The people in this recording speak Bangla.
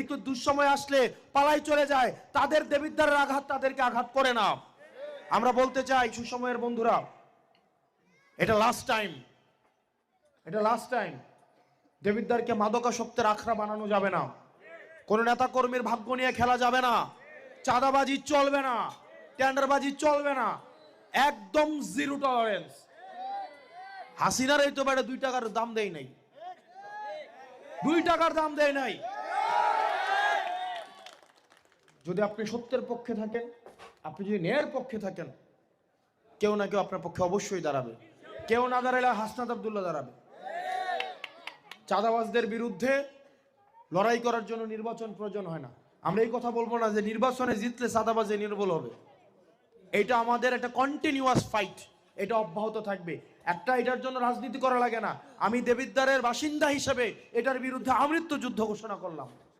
একটু দুঃসময় আসলে পালাই চলে যায়, তাদের দেবিদ্বারের আঘাত তাদেরকে আঘাত করে না। আমরা বলতে চাই সুসময়ের বন্ধুরা, এটা লাস্ট টাইম, এটা লাস্ট টাইম। দেবিদ্বারকে মাদকাসক্তের আখড়া বানানো যাবে না। কোন নেতা কর্মীর ভাগ্য নিয়ে খেলা যাবে না। চাঁদাবাজি চলবে না, টেন্ডারবাজি চলবে না, একদম জিরো টলারেন্স। হাসিনার এই তো বেড়ে 2 টাকার দাম দেয় নাই, 2 টাকার দাম দেয় নাই। যদি আপনি সত্যের পক্ষে থাকেন, আপনি যদি ন্যায়ের পক্ষে থাকেন, কেউ না কেউ আপনার পক্ষে অবশ্যই দাঁড়াবে। কেউ না দাঁড়ালে হাসনাত আব্দুল্লাহ দাঁড়াবে। চাঁদাবাজদের বিরুদ্ধে লড়াই করার জন্য নির্বাচন প্রয়োজন হয় না। আমরা এই কথা বলবো না যে নির্বাচনে জিতলে চাঁদাবাজি নির্মূল হবে। এটা আমাদের একটা কন্টিনিউয়াস ফাইট, এটা অব্যাহত থাকবে। এটার জন্য রাজনীতি করা লাগে না। আমি দেবিদ্বারের বাসিন্দা হিসেবে এটার বিরুদ্ধে আমৃত্যু যুদ্ধ ঘোষণা করলাম।